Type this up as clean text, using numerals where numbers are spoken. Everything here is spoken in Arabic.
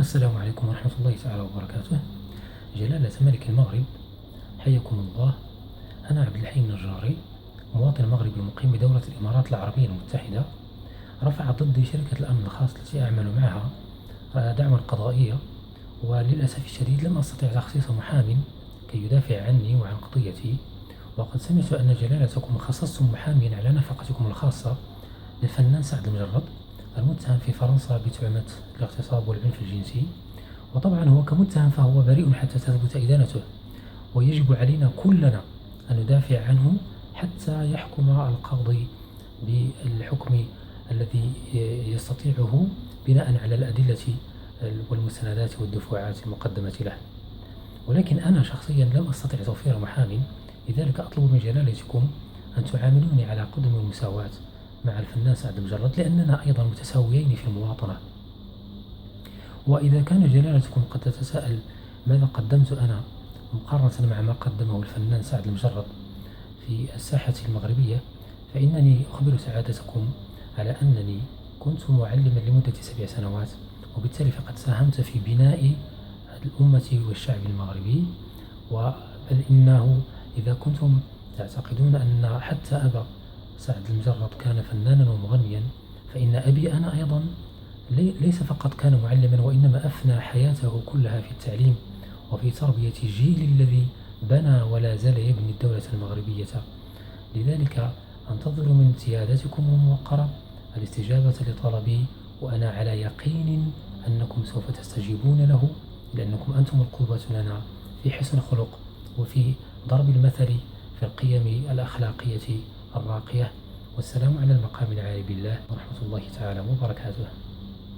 السلام عليكم ورحمة الله تعالى وبركاته. جلالة ملك المغرب، حياكم الله. أنا عبد الحي النجاري، مواطن مغربي مقيم بدولة الإمارات العربية المتحدة. رفع ضدي شركة الأمن الخاص التي أعمل معها دعوى قضائية، وللأسف الشديد لم أستطع تخصيص محام كي يدافع عني وعن قضيتي. وقد سمعت أن جلالتكم خصصتم محاميا على نفقتكم الخاصة للفنان سعد المجرد المتهم في فرنسا بتهمة الاغتصاب والعنف الجنسي. وطبعا هو كمتهم فهو بريء حتى تثبت إدانته، ويجب علينا كلنا أن ندافع عنه حتى يحكم القاضي بالحكم الذي يستطيعه بناء على الأدلة والمستندات والدفوعات المقدمة له. ولكن أنا شخصيا لم أستطع توفير محام، لذلك أطلب من جلالتكم أن تعاملوني على قدم المساواة مع الفنان سعد المجرد، لأننا أيضا متساويين في المواطنة. وإذا كان جلالتكم قد تتساءل ماذا قدمت أنا مقارنة مع ما قدمه الفنان سعد المجرد في الساحة المغربية، فإنني أخبر سعادتكم على أنني كنت معلما لمدة 7 سنوات، وبالتالي فقد ساهمت في بناء الأمة والشعب المغربي. بل إنه إذا كنتم تعتقدون أن حتى أبا سعد المجرد كان فنانا ومغنيا، فإن أبي أنا أيضا ليس فقط كان معلما، وإنما أفنى حياته كلها في التعليم وفي تربية الجيل الذي بنى ولا زال يبني الدولة المغربية. لذلك أنتظر من سيادتكم الموقرة الاستجابة لطلبي، وأنا على يقين أنكم سوف تستجيبون له، لأنكم أنتم القدوة لنا في حسن الخلق وفي ضرب المثل في القيم الأخلاقية الراقية. والسلام على المقام العالي بالله ورحمة الله تعالى وبركاته.